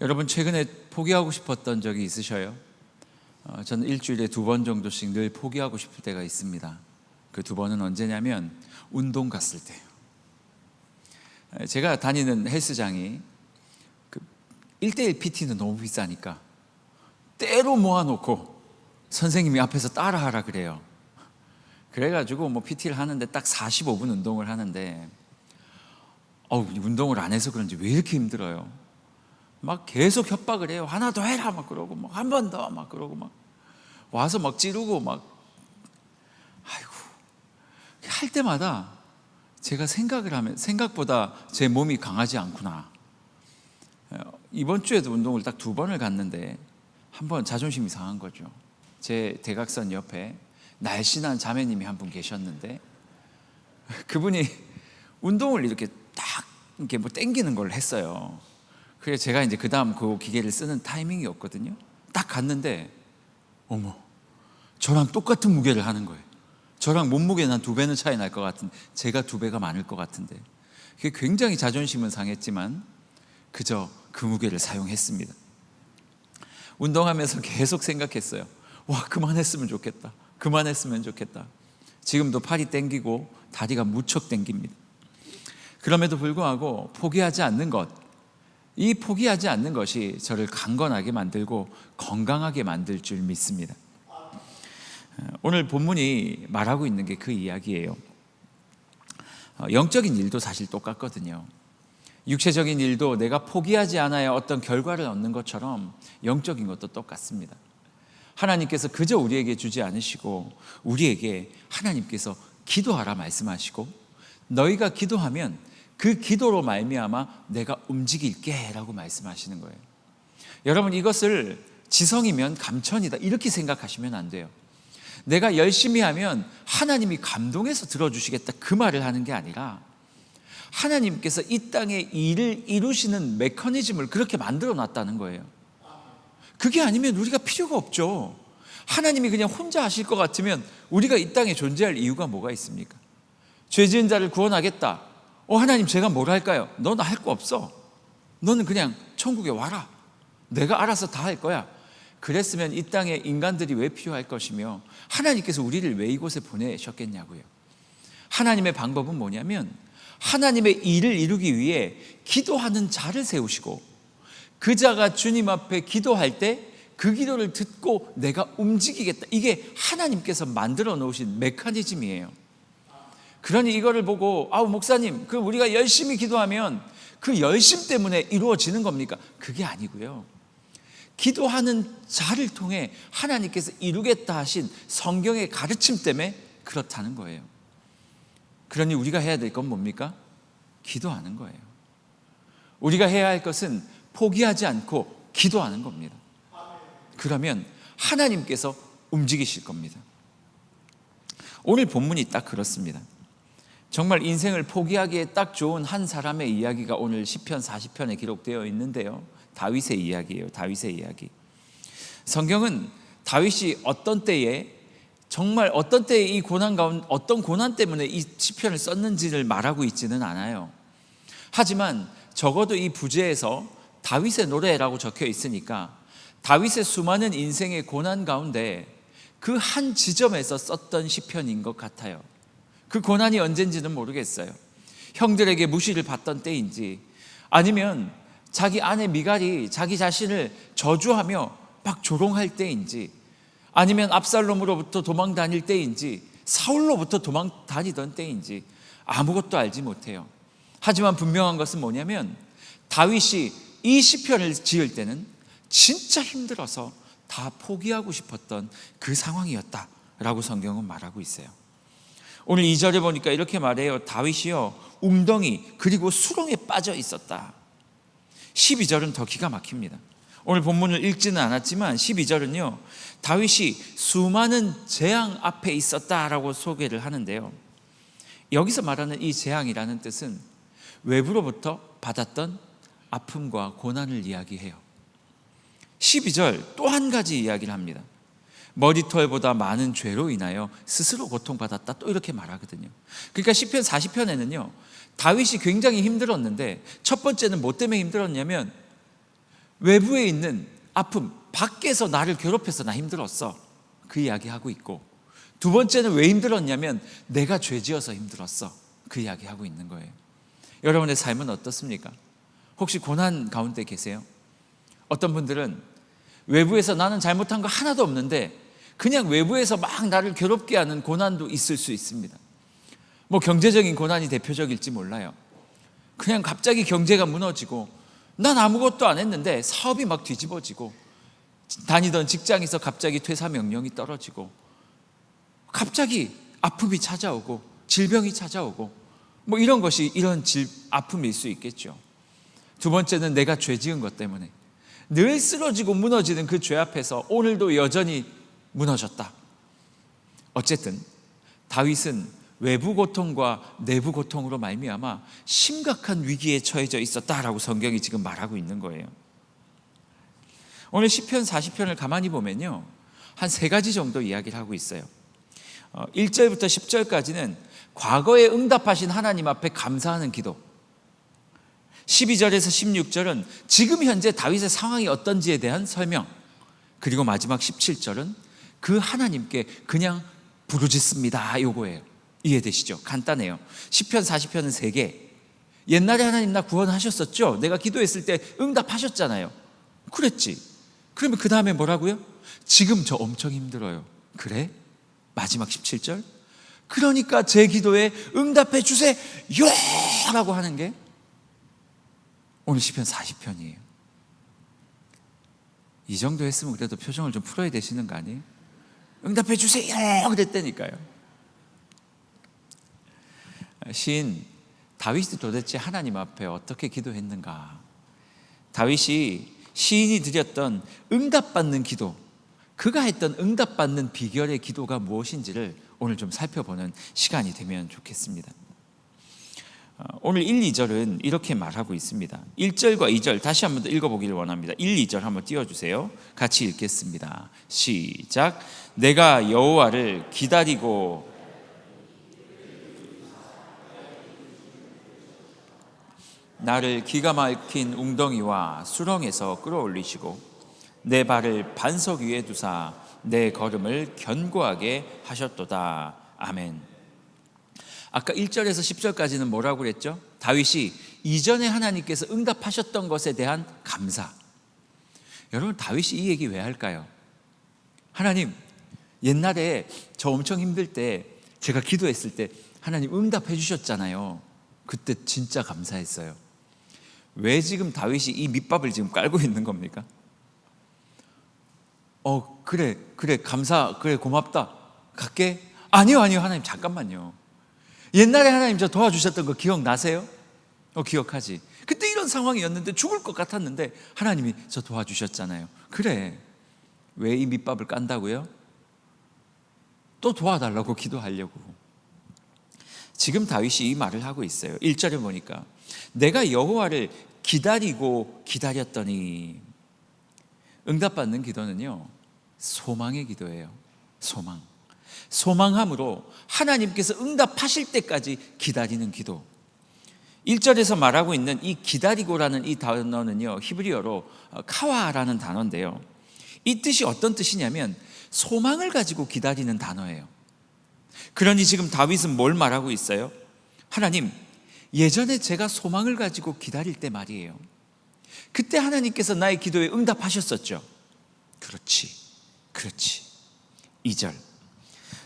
여러분 최근에 포기하고 싶었던 적이 있으셔요? 저는 일주일에 2번 정도씩 늘 포기하고 싶을 때가 있습니다. 그 2번은 언제냐면 운동 갔을 때요. 제가 다니는 헬스장이 1대1 PT는 너무 비싸니까 때로 모아놓고 선생님이 앞에서 따라하라 그래요. 그래가지고 PT를 하는데 딱 45분 운동을 하는데 운동을 안 해서 그런지 왜 이렇게 힘들어요? 막 계속 협박을 해요. 하나 더 해라 막 그러고 막 한 번 더 막 그러고 막 와서 막 찌르고 막 할 때마다 제가 생각을 하면 생각보다 제 몸이 강하지 않구나. 이번 주에도 운동을 딱 2번을 갔는데 한 번 자존심이 상한 거죠. 제 대각선 옆에 날씬한 자매님이 한 분 계셨는데 그분이 운동을 이렇게 딱 이렇게 땡기는 걸 했어요. 그래서 제가 이제 그 다음 그 기계를 쓰는 타이밍이었거든요. 딱 갔는데 어머, 저랑 똑같은 무게를 하는 거예요. 저랑 몸무게는 한 2배는 차이 날 것 같은데, 제가 2배가 많을 것 같은데, 그게 굉장히 자존심은 상했지만 그저 그 무게를 사용했습니다. 운동하면서 계속 생각했어요. 와, 그만했으면 좋겠다. 그만했으면 좋겠다. 지금도 팔이 땡기고 다리가 무척 땡깁니다. 그럼에도 불구하고 포기하지 않는 것, 이 포기하지 않는 것이 저를 강건하게 만들고 건강하게 만들 줄 믿습니다. 오늘 본문이 말하고 있는 게 그 이야기예요. 영적인 일도 사실 똑같거든요. 육체적인 일도 내가 포기하지 않아야 어떤 결과를 얻는 것처럼 영적인 것도 똑같습니다. 하나님께서 그저 우리에게 주지 않으시고 우리에게 하나님께서 기도하라 말씀하시고 너희가 기도하면 그 기도로 말미암아 내가 움직일게 라고 말씀하시는 거예요. 여러분, 이것을 지성이면 감천이다 이렇게 생각하시면 안 돼요. 내가 열심히 하면 하나님이 감동해서 들어주시겠다 그 말을 하는 게 아니라 하나님께서 이 땅에 일을 이루시는 메커니즘을 그렇게 만들어 놨다는 거예요. 그게 아니면 우리가 필요가 없죠. 하나님이 그냥 혼자 하실 것 같으면 우리가 이 땅에 존재할 이유가 뭐가 있습니까? 죄 지은 자를 구원하겠다. 하나님 제가 뭘 할까요? 너는 할 거 없어. 너는 그냥 천국에 와라. 내가 알아서 다 할 거야. 그랬으면 이 땅에 인간들이 왜 필요할 것이며 하나님께서 우리를 왜 이곳에 보내셨겠냐고요. 하나님의 방법은 뭐냐면 하나님의 일을 이루기 위해 기도하는 자를 세우시고 그 자가 주님 앞에 기도할 때 그 기도를 듣고 내가 움직이겠다. 이게 하나님께서 만들어 놓으신 메커니즘이에요. 그러니 이거를 보고 목사님 우리가 열심히 기도하면 그 열심 때문에 이루어지는 겁니까? 그게 아니고요. 기도하는 자를 통해 하나님께서 이루겠다 하신 성경의 가르침 때문에 그렇다는 거예요. 그러니 우리가 해야 될 건 뭡니까? 기도하는 거예요. 우리가 해야 할 것은 포기하지 않고 기도하는 겁니다. 그러면 하나님께서 움직이실 겁니다. 오늘 본문이 딱 그렇습니다. 정말 인생을 포기하기에 딱 좋은 한 사람의 이야기가 오늘 시편 40편에 기록되어 있는데요. 다윗의 이야기예요. 다윗의 이야기. 성경은 다윗이 어떤 때에 정말 어떤 때에 이 고난 가운데 어떤 고난 때문에 이 시편을 썼는지를 말하고 있지는 않아요. 하지만 적어도 이 부제에서 다윗의 노래라고 적혀 있으니까 다윗의 수많은 인생의 고난 가운데 그 한 지점에서 썼던 시편인 것 같아요. 그 고난이 언젠지는 모르겠어요. 형들에게 무시를 받던 때인지 아니면 자기 아내 미갈이 자기 자신을 저주하며 막 조롱할 때인지 아니면 압살롬으로부터 도망 다닐 때인지 사울로부터 도망 다니던 때인지 아무것도 알지 못해요. 하지만 분명한 것은 뭐냐면 다윗이 이 시편을 지을 때는 진짜 힘들어서 다 포기하고 싶었던 그 상황이었다라고 성경은 말하고 있어요. 오늘 2절에 보니까 이렇게 말해요. 다윗이요 웅덩이 그리고 수렁에 빠져 있었다. 12절은 더 기가 막힙니다. 오늘 본문을 읽지는 않았지만 12절은요 다윗이 수많은 재앙 앞에 있었다라고 소개를 하는데요. 여기서 말하는 이 재앙이라는 뜻은 외부로부터 받았던 아픔과 고난을 이야기해요. 12절 또 한 가지 이야기를 합니다. 머리털보다 많은 죄로 인하여 스스로 고통받았다 또 이렇게 말하거든요. 그러니까 시편 40편에는요 다윗이 굉장히 힘들었는데 첫 번째는 뭐 때문에 힘들었냐면 외부에 있는 아픔, 밖에서 나를 괴롭혀서 나 힘들었어, 그 이야기하고 있고, 두 번째는 왜 힘들었냐면 내가 죄지어서 힘들었어, 그 이야기하고 있는 거예요. 여러분의 삶은 어떻습니까? 혹시 고난 가운데 계세요? 어떤 분들은 외부에서 나는 잘못한 거 하나도 없는데 그냥 외부에서 막 나를 괴롭게 하는 고난도 있을 수 있습니다. 뭐 경제적인 고난이 대표적일지 몰라요. 그냥 갑자기 경제가 무너지고 난 아무것도 안 했는데 사업이 막 뒤집어지고, 다니던 직장에서 갑자기 퇴사 명령이 떨어지고, 갑자기 아픔이 찾아오고 질병이 찾아오고, 뭐 이런 것이 이런 아픔일 수 있겠죠. 두 번째는 내가 죄 지은 것 때문에 늘 쓰러지고 무너지는 그 죄 앞에서 오늘도 여전히 무너졌다. 어쨌든 다윗은 외부 고통과 내부 고통으로 말미암아 심각한 위기에 처해져 있었다라고 성경이 지금 말하고 있는 거예요. 오늘 시편 40편을 가만히 보면요, 한 세 가지 정도 이야기를 하고 있어요. 1절부터 10절까지는 과거에 응답하신 하나님 앞에 감사하는 기도, 12절에서 16절은 지금 현재 다윗의 상황이 어떤지에 대한 설명, 그리고 마지막 17절은 그 하나님께 그냥 부르짖습니다, 요거예요. 이해되시죠? 간단해요. 시편 40편은 3개. 옛날에 하나님 나 구원하셨었죠? 내가 기도했을 때 응답하셨잖아요. 그랬지. 그러면 그 다음에 뭐라고요? 지금 저 엄청 힘들어요. 그래? 마지막 17절? 그러니까 제 기도에 응답해 주세요 라고 하는 게 오늘 시편 40편이에요. 이 정도 했으면 그래도 표정을 좀 풀어야 되시는 거 아니에요? 응답해 주세요 그랬다니까요. 시인 다윗이 도대체 하나님 앞에 어떻게 기도했는가? 다윗이 시인이 드렸던 응답받는 기도, 그가 했던 응답받는 비결의 기도가 무엇인지를 오늘 좀 살펴보는 시간이 되면 좋겠습니다. 오늘 1, 2절은 이렇게 말하고 있습니다. 1절과 2절 다시 한번 더 읽어보기를 원합니다. 1, 2절 한번 띄워주세요. 같이 읽겠습니다. 시작. 내가 여호와를 기다리고 나를 기가 막힌 웅덩이와 수렁에서 끌어올리시고 내 발을 반석 위에 두사 내 걸음을 견고하게 하셨도다. 아멘. 아까 1절에서 10절까지는 뭐라고 그랬죠? 다윗이 이전에 하나님께서 응답하셨던 것에 대한 감사. 여러분, 다윗이 이 얘기 왜 할까요? 하나님, 옛날에 저 엄청 힘들 때 제가 기도했을 때 하나님 응답해 주셨잖아요. 그때 진짜 감사했어요. 왜 지금 다윗이 이 밑밥을 지금 깔고 있는 겁니까? 그래 고맙다 갈게. 아니요 하나님 잠깐만요. 옛날에 하나님 저 도와주셨던 거 기억나세요? 기억하지. 그때 이런 상황이었는데 죽을 것 같았는데 하나님이 저 도와주셨잖아요. 그래, 왜 이 밑밥을 깐다고요? 또 도와달라고 기도하려고. 지금 다윗이 이 말을 하고 있어요. 1절에 보니까 내가 여호와를 기다리고 기다렸더니, 응답받는 기도는요 소망의 기도예요. 소망함으로 하나님께서 응답하실 때까지 기다리는 기도. 1절에서 말하고 있는 이 기다리고라는 이 단어는요 히브리어로 카와라는 단어인데요, 이 뜻이 어떤 뜻이냐면 소망을 가지고 기다리는 단어예요. 그러니 지금 다윗은 뭘 말하고 있어요? 하나님, 예전에 제가 소망을 가지고 기다릴 때 말이에요, 그때 하나님께서 나의 기도에 응답하셨었죠. 그렇지. 2절,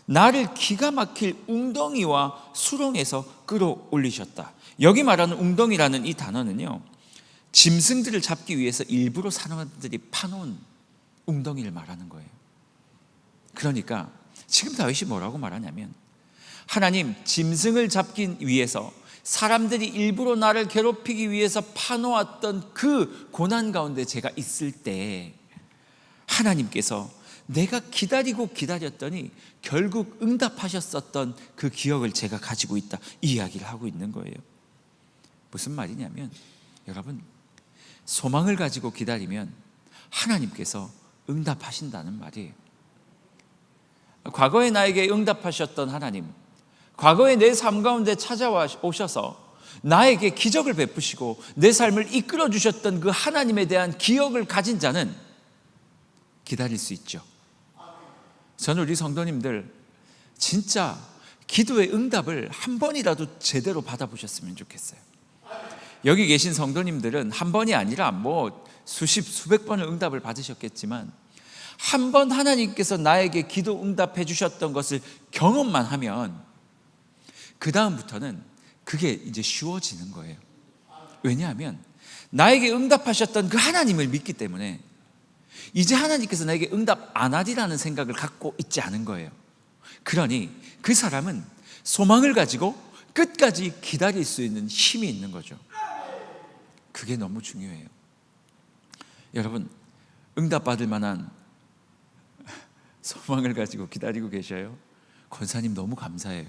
나를 기가 막힐 웅덩이와 수렁에서 끌어올리셨다. 여기 말하는 웅덩이라는 이 단어는요, 짐승들을 잡기 위해서 일부러 사람들이 파놓은 웅덩이를 말하는 거예요. 그러니까 지금 다윗이 뭐라고 말하냐면, 하나님, 짐승을 잡기 위해서 사람들이 일부러 나를 괴롭히기 위해서 파놓았던 그 고난 가운데 제가 있을 때 하나님께서 내가 기다리고 기다렸더니 결국 응답하셨었던 그 기억을 제가 가지고 있다, 이 이야기를 하고 있는 거예요. 무슨 말이냐면, 여러분, 소망을 가지고 기다리면 하나님께서 응답하신다는 말이에요. 과거에 나에게 응답하셨던 하나님, 과거에 내 삶 가운데 찾아오셔서 나에게 기적을 베푸시고 내 삶을 이끌어 주셨던 그 하나님에 대한 기억을 가진 자는 기다릴 수 있죠. 저는 우리 성도님들 진짜 기도의 응답을 한 번이라도 제대로 받아보셨으면 좋겠어요. 여기 계신 성도님들은 한 번이 아니라 뭐 수백 번을 응답을 받으셨겠지만 한 번 하나님께서 나에게 기도 응답해 주셨던 것을 경험만 하면 그 다음부터는 그게 이제 쉬워지는 거예요. 왜냐하면 나에게 응답하셨던 그 하나님을 믿기 때문에 이제 하나님께서 나에게 응답 안 하리라는 생각을 갖고 있지 않은 거예요. 그러니 그 사람은 소망을 가지고 끝까지 기다릴 수 있는 힘이 있는 거죠. 그게 너무 중요해요. 여러분, 응답받을 만한 소망을 가지고 기다리고 계셔요? 권사님 너무 감사해요.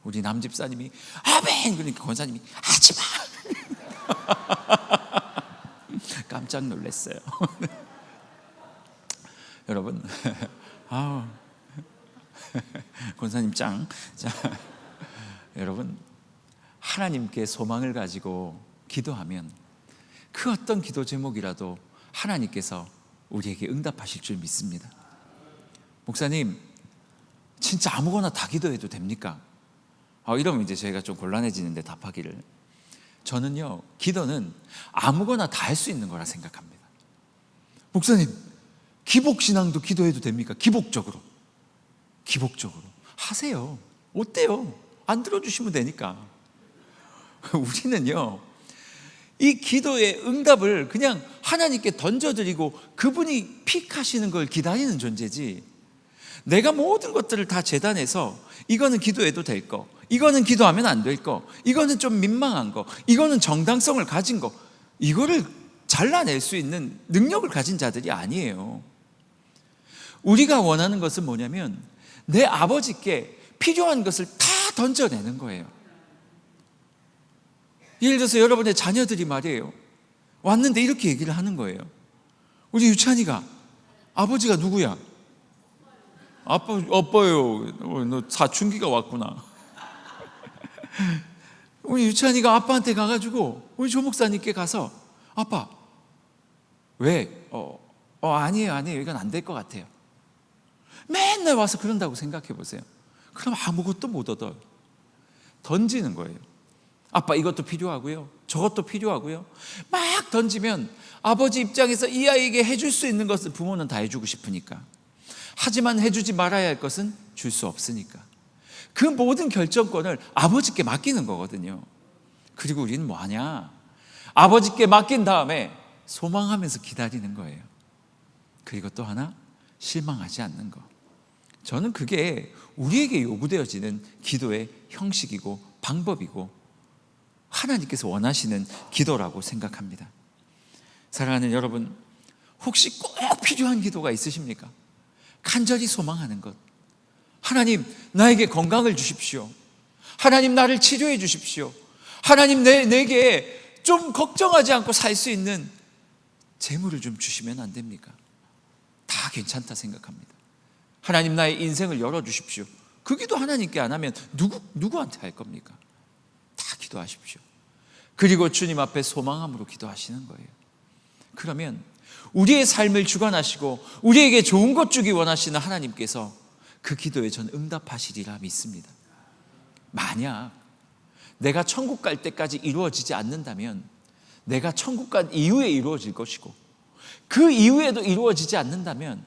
우리 남집사님이 아멘! 그러니까 권사님이 하지마! 깜짝 놀랐어요. 여러분, 권사님 짱. 자, 여러분, 하나님께 소망을 가지고 기도하면 그 어떤 기도 제목이라도 하나님께서 우리에게 응답하실 줄 믿습니다. 목사님, 진짜 아무거나 다 기도해도 됩니까? 이러면 이제 저희가 좀 곤란해지는데 답하기를. 저는요, 기도는 아무거나 다 할 수 있는 거라 생각합니다. 목사님, 기복신앙도 기도해도 됩니까? 기복적으로 하세요. 어때요? 안 들어주시면 되니까. 우리는요, 이 기도의 응답을 그냥 하나님께 던져드리고 그분이 픽하시는 걸 기다리는 존재지, 내가 모든 것들을 다 재단해서 이거는 기도해도 될 거, 이거는 기도하면 안 될 거, 이거는 좀 민망한 거, 이거는 정당성을 가진 거, 이거를 잘라낼 수 있는 능력을 가진 자들이 아니에요. 우리가 원하는 것은 뭐냐면 내 아버지께 필요한 것을 다 던져내는 거예요. 예를 들어서 여러분의 자녀들이 말이에요, 왔는데 이렇게 얘기를 하는 거예요. 우리 유찬이가 아버지가 누구야? 아빠요. 너 사춘기가 왔구나. 우리 유찬이가 아빠한테 가가지고 우리 조 목사님께 가서 아빠, 왜? 아니에요. 이건 안 될 것 같아요. 맨날 와서 그런다고 생각해 보세요. 그럼 아무것도 못 얻어요. 던지는 거예요. 아빠 이것도 필요하고요, 저것도 필요하고요. 막 던지면 아버지 입장에서 이 아이에게 해줄 수 있는 것을 부모는 다 해주고 싶으니까, 하지만 해주지 말아야 할 것은 줄 수 없으니까 그 모든 결정권을 아버지께 맡기는 거거든요. 그리고 우리는 뭐하냐? 아버지께 맡긴 다음에 소망하면서 기다리는 거예요. 그리고 또 하나, 실망하지 않는 거. 저는 그게 우리에게 요구되어지는 기도의 형식이고 방법이고 하나님께서 원하시는 기도라고 생각합니다. 사랑하는 여러분, 혹시 꼭 필요한 기도가 있으십니까? 간절히 소망하는 것. 하나님, 나에게 건강을 주십시오. 하나님, 나를 치료해 주십시오. 하나님, 내게 좀 걱정하지 않고 살 수 있는 재물을 좀 주시면 안 됩니까? 다 괜찮다 생각합니다. 하나님, 나의 인생을 열어주십시오. 그 기도 하나님께 안 하면 누구한테 할 겁니까? 다 기도하십시오. 그리고 주님 앞에 소망함으로 기도하시는 거예요. 그러면 우리의 삶을 주관하시고 우리에게 좋은 것 주기 원하시는 하나님께서 그 기도에 전 응답하시리라 믿습니다. 만약 내가 천국 갈 때까지 이루어지지 않는다면 내가 천국 간 이후에 이루어질 것이고 그 이후에도 이루어지지 않는다면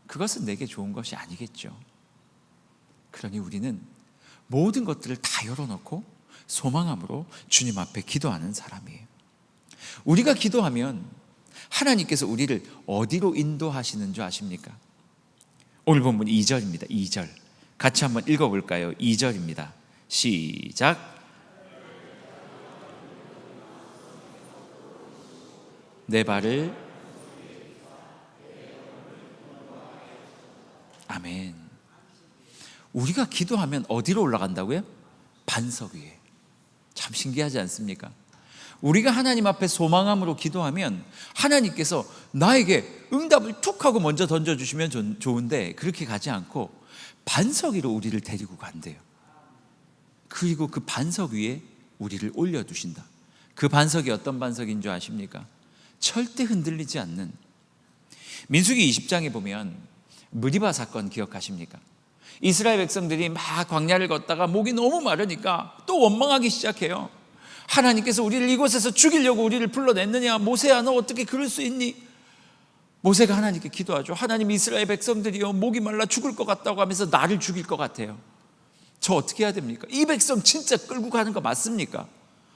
그것은 내게 좋은 것이 아니겠죠. 그러니 우리는 모든 것들을 다 열어놓고 소망함으로 주님 앞에 기도하는 사람이에요. 우리가 기도하면 하나님께서 우리를 어디로 인도하시는 줄 아십니까? 오늘 본문 2절입니다. 2절 같이 한번 읽어볼까요? 2절입니다. 시작. 내 발을 아멘. 우리가 기도하면 어디로 올라간다고요? 반석 위에. 참 신기하지 않습니까? 우리가 하나님 앞에 소망함으로 기도하면 하나님께서 나에게 응답을 툭 하고 먼저 던져주시면 좋은데 그렇게 가지 않고 반석 위로 우리를 데리고 간대요. 그리고 그 반석 위에 우리를 올려두신다. 그 반석이 어떤 반석인 줄 아십니까? 절대 흔들리지 않는. 민수기 20장에 보면 무리바 사건 기억하십니까? 이스라엘 백성들이 막 광야를 걷다가 목이 너무 마르니까 또 원망하기 시작해요. 하나님께서 우리를 이곳에서 죽이려고 우리를 불러냈느냐? 모세야, 너 어떻게 그럴 수 있니? 모세가 하나님께 기도하죠. 하나님, 이스라엘 백성들이요, 목이 말라 죽을 것 같다고 하면서 나를 죽일 것 같아요. 저 어떻게 해야 됩니까? 이 백성 진짜 끌고 가는 거 맞습니까?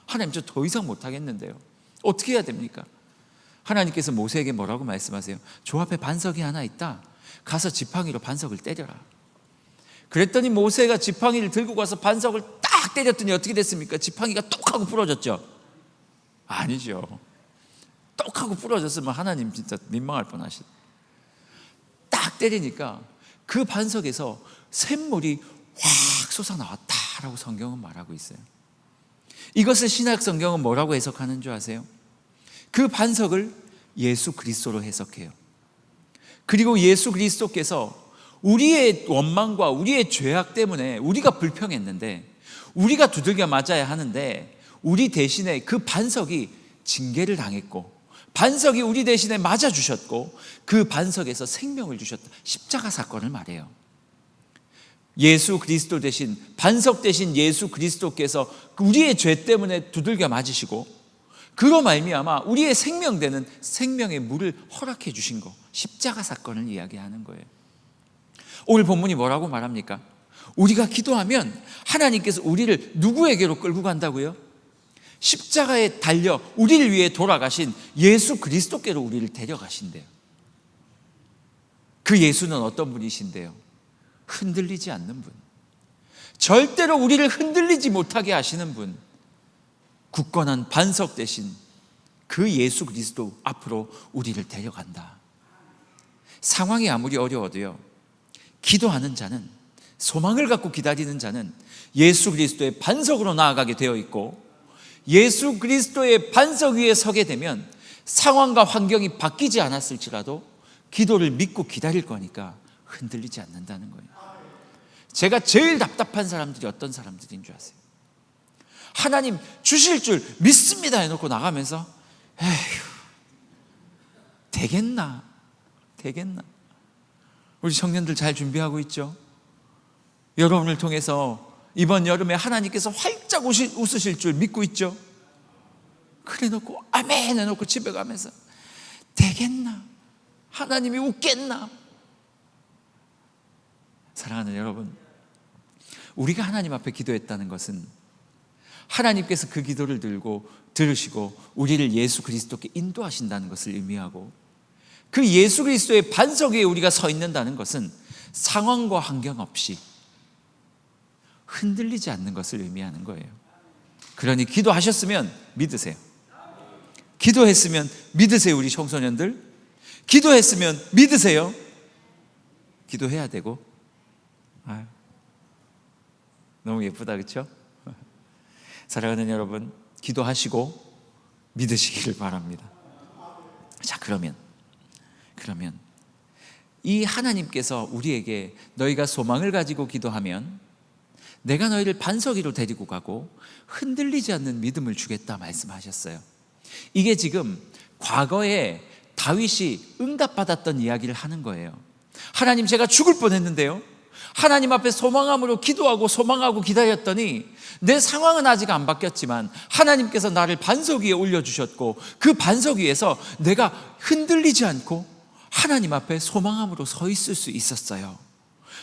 하나님, 저 더 이상 못하겠는데요. 어떻게 해야 됩니까? 하나님께서 모세에게 뭐라고 말씀하세요? 저 앞에 반석이 하나 있다. 가서 지팡이로 반석을 때려라. 그랬더니 모세가 지팡이를 들고 가서 반석을 딱 때렸더니 어떻게 됐습니까? 지팡이가 똑 하고 부러졌죠? 아니죠. 똑 하고 부러졌으면 하나님 진짜 민망할 뻔하시다. 딱 때리니까 그 반석에서 샘물이 확 솟아나왔다라고 성경은 말하고 있어요. 이것을 신약 성경은 뭐라고 해석하는 줄 아세요? 그 반석을 예수 그리스도로 해석해요. 그리고 예수 그리스도께서 우리의 원망과 우리의 죄악 때문에 우리가 불평했는데, 우리가 두들겨 맞아야 하는데, 우리 대신에 그 반석이 징계를 당했고, 반석이 우리 대신에 맞아주셨고, 그 반석에서 생명을 주셨다. 십자가 사건을 말해요. 예수 그리스도 대신, 반석 대신 예수 그리스도께서 우리의 죄 때문에 두들겨 맞으시고, 그로 말미암아 우리의 생명되는 생명의 물을 허락해 주신 거, 십자가 사건을 이야기하는 거예요. 오늘 본문이 뭐라고 말합니까? 우리가 기도하면 하나님께서 우리를 누구에게로 끌고 간다고요? 십자가에 달려 우리를 위해 돌아가신 예수 그리스도께로 우리를 데려가신대요. 그 예수는 어떤 분이신데요? 흔들리지 않는 분, 절대로 우리를 흔들리지 못하게 하시는 분, 굳건한 반석 대신 그 예수 그리스도 앞으로 우리를 데려간다. 상황이 아무리 어려워도요, 기도하는 자는, 소망을 갖고 기다리는 자는 예수 그리스도의 반석으로 나아가게 되어 있고, 예수 그리스도의 반석 위에 서게 되면 상황과 환경이 바뀌지 않았을지라도 기도를 믿고 기다릴 거니까 흔들리지 않는다는 거예요. 제가 제일 답답한 사람들이 어떤 사람들인 줄 아세요? 하나님 주실 줄 믿습니다 해놓고 나가면서 에휴, 되겠나? 우리 청년들 잘 준비하고 있죠? 여러분을 통해서 이번 여름에 하나님께서 활짝 웃으실 줄 믿고 있죠? 그래 놓고 아멘 해놓고 집에 가면서 되겠나? 하나님이 웃겠나? 사랑하는 여러분, 우리가 하나님 앞에 기도했다는 것은 하나님께서 그 기도를 들으시고 우리를 예수 그리스도께 인도하신다는 것을 의미하고, 그 예수 그리스도의 반석 위에 우리가 서 있는다는 것은 상황과 환경 없이 흔들리지 않는 것을 의미하는 거예요. 그러니 기도하셨으면 믿으세요. 기도했으면 믿으세요. 우리 청소년들 기도했으면 믿으세요. 기도해야 되고. 너무 예쁘다, 그렇죠? 사랑하는 여러분, 기도하시고 믿으시기를 바랍니다. 자, 그러면 이 하나님께서 우리에게 너희가 소망을 가지고 기도하면 내가 너희를 반석 위로 데리고 가고 흔들리지 않는 믿음을 주겠다 말씀하셨어요. 이게 지금 과거에 다윗이 응답받았던 이야기를 하는 거예요. 하나님, 제가 죽을 뻔했는데요, 하나님 앞에 소망함으로 기도하고 소망하고 기다렸더니 내 상황은 아직 안 바뀌었지만 하나님께서 나를 반석 위에 올려주셨고, 그 반석 위에서 내가 흔들리지 않고 하나님 앞에 소망함으로 서 있을 수 있었어요.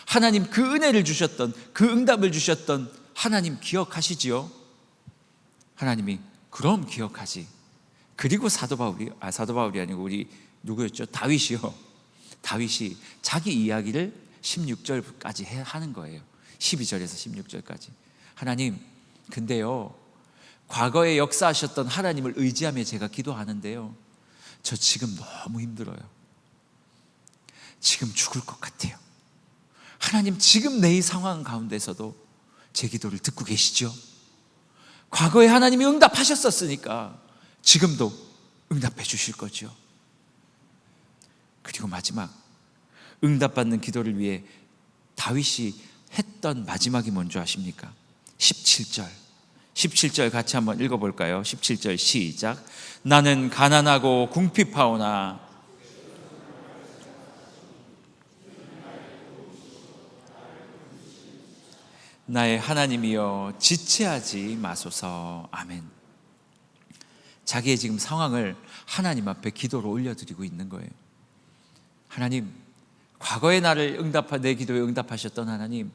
하나님, 그 은혜를 주셨던, 그 응답을 주셨던 하나님 기억하시지요? 하나님이 그럼 기억하지. 그리고 사도 바울이 아니고 우리 누구였죠? 다윗이요. 다윗이 자기 이야기를 16절까지 하는 거예요. 12절에서 16절까지. 하나님, 근데요, 과거에 역사하셨던 하나님을 의지하며 제가 기도하는데요, 저 지금 너무 힘들어요. 지금 죽을 것 같아요. 하나님, 지금 내 이 상황 가운데서도 제 기도를 듣고 계시죠? 과거에 하나님이 응답하셨었으니까 지금도 응답해 주실 거죠. 그리고 마지막, 응답받는 기도를 위해 다윗이 했던 마지막이 뭔지 아십니까? 17절 17절 같이 한번 읽어볼까요? 17절 시작. 나는 가난하고 궁핍하오나 나의 하나님이여 지체하지 마소서. 아멘. 자기의 지금 상황을 하나님 앞에 기도로 올려드리고 있는 거예요. 하나님, 과거의 나를 내 기도에 응답하셨던 하나님,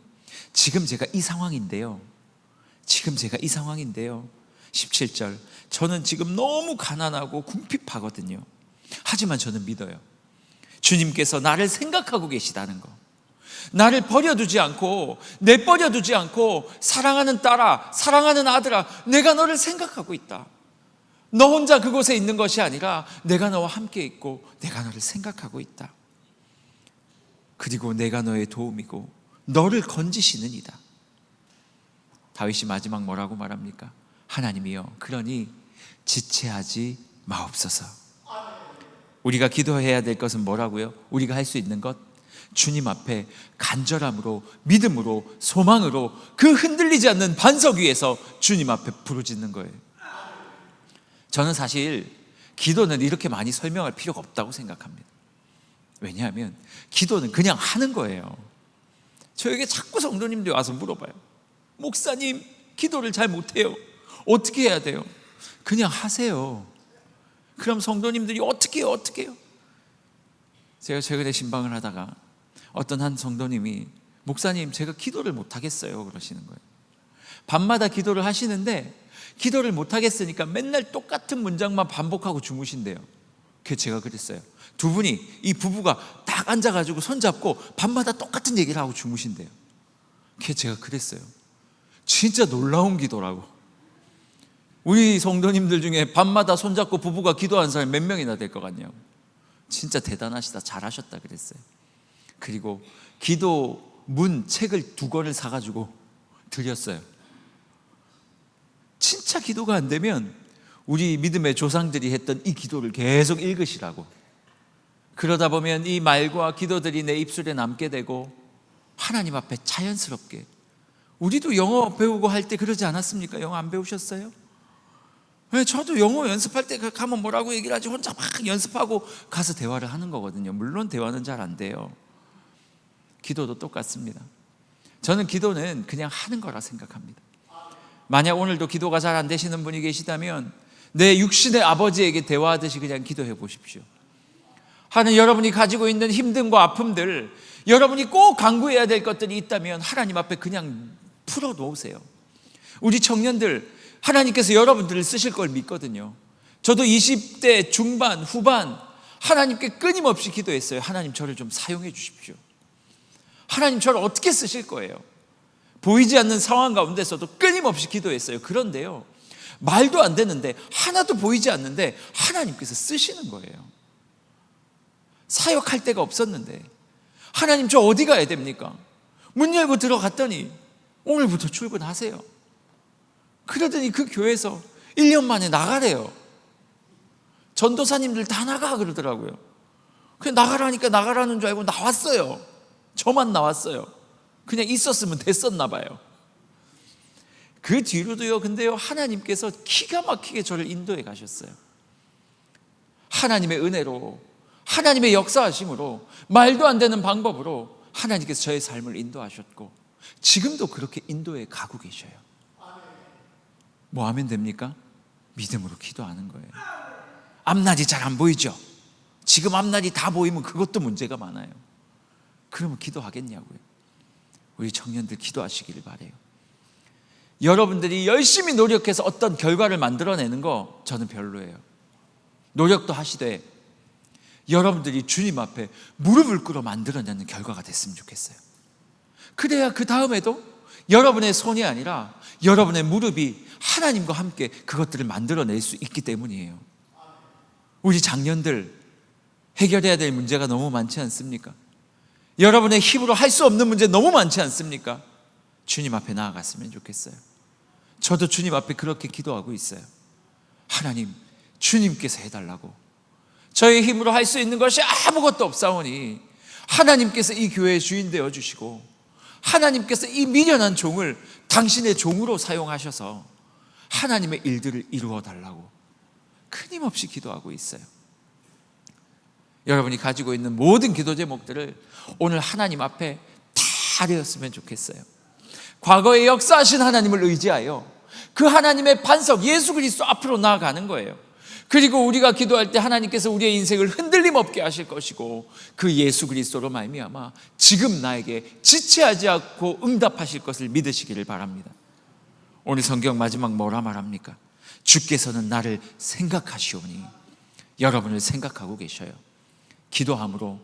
지금 제가 이 상황인데요. 17절, 저는 지금 너무 가난하고 궁핍하거든요. 하지만 저는 믿어요. 주님께서 나를 생각하고 계시다는 거. 나를 버려두지 않고, 내버려두지 않고, 사랑하는 딸아, 사랑하는 아들아, 내가 너를 생각하고 있다. 너 혼자 그곳에 있는 것이 아니라 내가 너와 함께 있고 내가 너를 생각하고 있다. 그리고 내가 너의 도움이고 너를 건지시는 이다. 다윗이 마지막 뭐라고 말합니까? 하나님이여, 그러니 지체하지 마옵소서. 우리가 기도해야 될 것은 뭐라고요? 우리가 할 수 있는 것, 주님 앞에 간절함으로, 믿음으로, 소망으로 그 흔들리지 않는 반석 위에서 주님 앞에 부르짖는 거예요. 저는 사실 기도는 이렇게 많이 설명할 필요가 없다고 생각합니다. 왜냐하면 기도는 그냥 하는 거예요. 저에게 자꾸 성도님들이 와서 물어봐요. 목사님, 기도를 잘 못해요. 어떻게 해야 돼요? 그냥 하세요. 그럼 성도님들이 어떻게 해요? 제가 최근에 신방을 하다가 어떤 한 성도님이 목사님, 제가 기도를 못하겠어요 그러시는 거예요. 밤마다 기도를 하시는데 기도를 못하겠으니까 맨날 똑같은 문장만 반복하고 주무신대요. 그래서 제가 그랬어요. 이 부부가 딱 앉아가지고 손잡고 밤마다 똑같은 얘기를 하고 주무신대요. 그래서 제가 그랬어요. 진짜 놀라운 기도라고. 우리 성도님들 중에 밤마다 손잡고 부부가 기도하는 사람이 몇 명이나 될 것 같냐고. 진짜 대단하시다, 잘하셨다 그랬어요. 그리고 기도문 책을 2권을 사가지고 드렸어요. 진짜 기도가 안 되면 우리 믿음의 조상들이 했던 이 기도를 계속 읽으시라고. 그러다 보면 이 말과 기도들이 내 입술에 남게 되고 하나님 앞에 자연스럽게. 우리도 영어 배우고 할 때 그러지 않았습니까? 영어 안 배우셨어요? 네, 저도 영어 연습할 때 가면 뭐라고 얘기를 하지, 혼자 막 연습하고 가서 대화를 하는 거거든요. 물론 대화는 잘 안 돼요. 기도도 똑같습니다. 저는 기도는 그냥 하는 거라 생각합니다. 만약 오늘도 기도가 잘 안 되시는 분이 계시다면 내 육신의 아버지에게 대화하듯이 그냥 기도해 보십시오. 하는 여러분이 가지고 있는 힘듦과 아픔들, 여러분이 꼭 간구해야 될 것들이 있다면 하나님 앞에 그냥 풀어놓으세요. 우리 청년들, 하나님께서 여러분들을 쓰실 걸 믿거든요. 저도 20대 중반, 후반 하나님께 끊임없이 기도했어요. 하나님, 저를 좀 사용해 주십시오. 하나님, 저를 어떻게 쓰실 거예요? 보이지 않는 상황 가운데서도 끊임없이 기도했어요. 그런데요, 말도 안 되는데, 하나도 보이지 않는데 하나님께서 쓰시는 거예요. 사역할 데가 없었는데 하나님, 저 어디 가야 됩니까? 문 열고 들어갔더니 오늘부터 출근하세요. 그러더니 그 교회에서 1년 만에 나가래요. 전도사님들 다 나가 그러더라고요. 그냥 나가라니까 나가라는 줄 알고 나왔어요. 저만 나왔어요. 그냥 있었으면 됐었나 봐요. 그 뒤로도요, 근데요, 하나님께서 기가 막히게 저를 인도해 가셨어요. 하나님의 은혜로, 하나님의 역사하심으로, 말도 안 되는 방법으로 하나님께서 저의 삶을 인도하셨고 지금도 그렇게 인도해 가고 계셔요. 뭐 하면 됩니까? 믿음으로 기도하는 거예요. 앞날이 잘 안 보이죠? 지금 앞날이 다 보이면 그것도 문제가 많아요. 그러면 기도하겠냐고요. 우리 청년들 기도하시기를 바라요. 여러분들이 열심히 노력해서 어떤 결과를 만들어내는 거 저는 별로예요. 노력도 하시되 여러분들이 주님 앞에 무릎을 꿇어 만들어내는 결과가 됐으면 좋겠어요. 그래야 그 다음에도 여러분의 손이 아니라 여러분의 무릎이 하나님과 함께 그것들을 만들어낼 수 있기 때문이에요. 우리 장년들 해결해야 될 문제가 너무 많지 않습니까? 여러분의 힘으로 할 수 없는 문제 너무 많지 않습니까? 주님 앞에 나아갔으면 좋겠어요. 저도 주님 앞에 그렇게 기도하고 있어요. 하나님, 주님께서 해달라고. 저의 힘으로 할 수 있는 것이 아무것도 없사오니 하나님께서 이 교회의 주인 되어주시고 하나님께서 이 미련한 종을 당신의 종으로 사용하셔서 하나님의 일들을 이루어 달라고 끊임없이 기도하고 있어요. 여러분이 가지고 있는 모든 기도 제목들을 오늘 하나님 앞에 다 드렸으면 좋겠어요. 과거에 역사하신 하나님을 의지하여 그 하나님의 반석 예수 그리스도 앞으로 나아가는 거예요. 그리고 우리가 기도할 때 하나님께서 우리의 인생을 흔들림 없게 하실 것이고 그 예수 그리스도로 말미암아 지금 나에게 지체하지 않고 응답하실 것을 믿으시기를 바랍니다. 오늘 성경 마지막 뭐라 말합니까? 주께서는 나를 생각하시오니. 여러분을 생각하고 계셔요. 기도함으로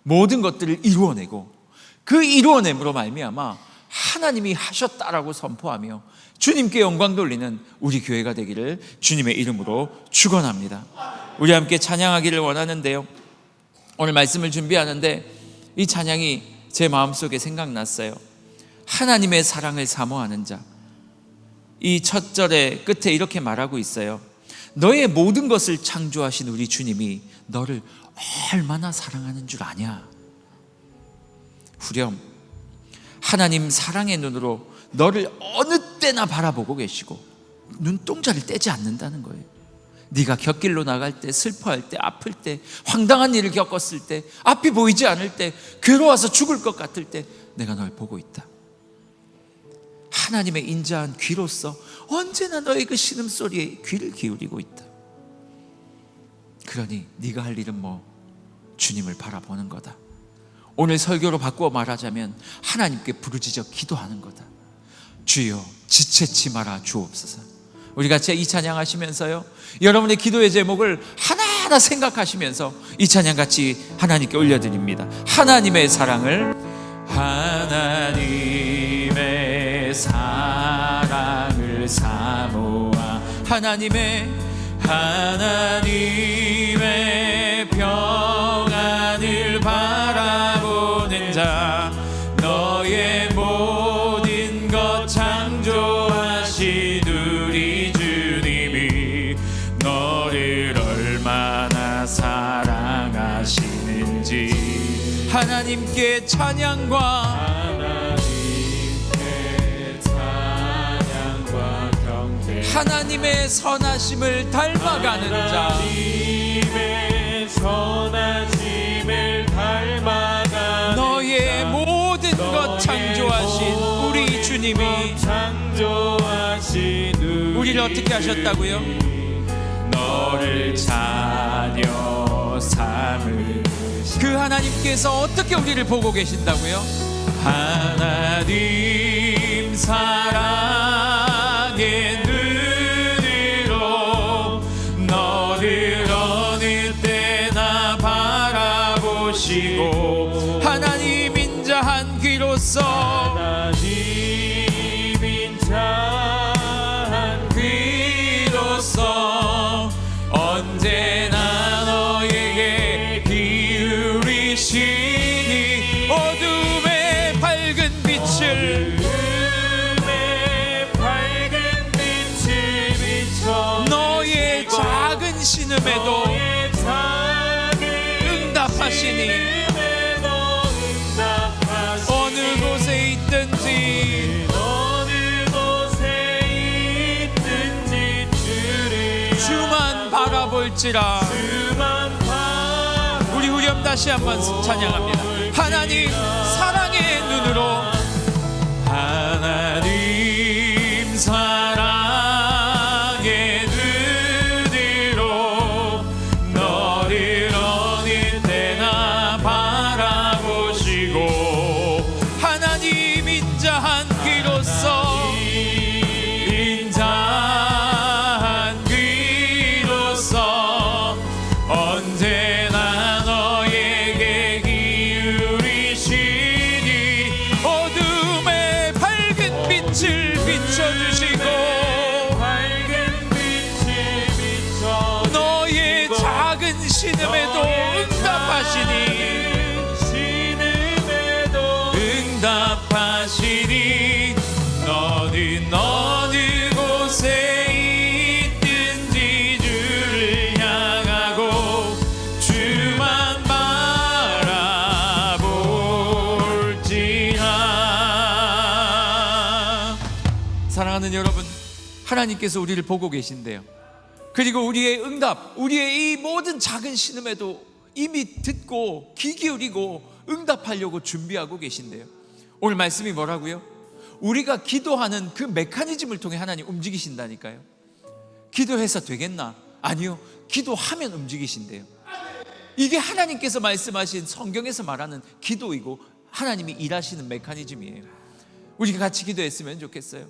모든 것들을 이루어내고 그 이루어냄으로 말미암아 하나님이 하셨다라고 선포하며 주님께 영광 돌리는 우리 교회가 되기를 주님의 이름으로 축원합니다. 우리 함께 찬양하기를 원하는데요, 오늘 말씀을 준비하는데 이 찬양이 제 마음속에 생각났어요. 하나님의 사랑을 사모하는 자. 이 첫 절의 끝에 이렇게 말하고 있어요. 너의 모든 것을 창조하신 우리 주님이 너를 얼마나 사랑하는 줄 아냐. 후렴, 하나님 사랑의 눈으로 너를 어느 때나 바라보고 계시고 눈동자를 떼지 않는다는 거예요. 네가 곁길로 나갈 때, 슬퍼할 때, 아플 때, 황당한 일을 겪었을 때, 앞이 보이지 않을 때, 괴로워서 죽을 것 같을 때 내가 널 보고 있다. 하나님의 인자한 귀로서 언제나 너의 그 신음소리에 귀를 기울이고 있다. 그러니 네가 할 일은 뭐? 주님을 바라보는 거다. 오늘 설교로 바꾸어 말하자면 하나님께 부르짖어 기도하는 거다. 주여 지체치 마라 주옵소서. 우리 같이 이 찬양 하시면서요, 여러분의 기도의 제목을 하나하나 생각하시면서 이 찬양 같이 하나님께 올려드립니다. 하나님의 사랑을, 하나님의 사랑을 사모하. 하나님의 평안을 바라보는 자. 너의 모든 것 창조하신 우리 주님이 너를 얼마나 사랑하시는지 하나님께 찬양과 하나님의 선하심을 닮아가는 자. 하나님의 선하심을 닮아가는 너의 모든 것 창조하신 우리 주님이 우리를 어떻게 하셨다고요? 너를 자녀 삼을. 그 하나님께서 어떻게 우리를 보고 계신다고요? 하나님 사랑의 눈으로 너를 어느 때나 바라보시고 하나님 인자한 귀로서 언제나 너에게 기울이시니 어둠의 밝은 빛을 비춰 너의 작은 신음에도 응답하시니 어느 곳에 있든지 주만 바라볼지라. 우리 후렴 다시 한번 찬양합니다. 하나님 사랑의 눈으로, 하나님 사랑의 눈으로 너를 어느 때나 바라보시고 하나님 인자한 귀로서 언제나 너에게 기울이시니 어둠의 밝은 빛을 비춰주시고 너의 작은 신음에도 응답하시니 너는 어느 곳에 있든지 주를 향하고 주만 바라볼지라. 사랑하는 여러분, 하나님께서 우리를 보고 계신데요. 그리고 우리의 응답, 우리의 이 모든 작은 신음에도 이미 듣고 귀 기울이고 응답하려고 준비하고 계신데요. 오늘 말씀이 뭐라고요? 우리가 기도하는 그 메커니즘을 통해 하나님 움직이신다니까요. 기도해서 되겠나? 아니요, 기도하면 움직이신대요. 이게 하나님께서 말씀하신 성경에서 말하는 기도이고 하나님이 일하시는 메커니즘이에요. 우리가 같이 기도했으면 좋겠어요.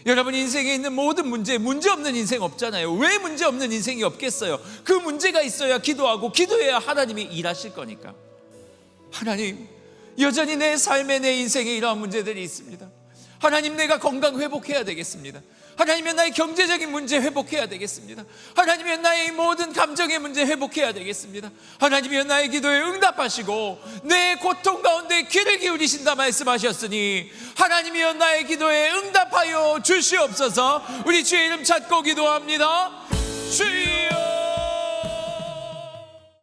여러분 인생에 있는 모든 문제 없는 인생 없잖아요. 왜 문제 없는 인생이 없겠어요? 그 문제가 있어야 기도하고 기도해야 하나님이 일하실 거니까. 하나님, 여전히 내 삶에 내 인생에 이러한 문제들이 있습니다. 하나님, 내가 건강 회복해야 되겠습니다. 하나님의 나의 경제적인 문제 회복해야 되겠습니다. 하나님의 나의 모든 감정의 문제 회복해야 되겠습니다. 하나님이여 나의 기도에 응답하시고 내 고통 가운데 귀를 기울이신다 말씀하셨으니 하나님이여 나의 기도에 응답하여 주시옵소서. 우리 주의 이름 찾고 기도합니다. 주여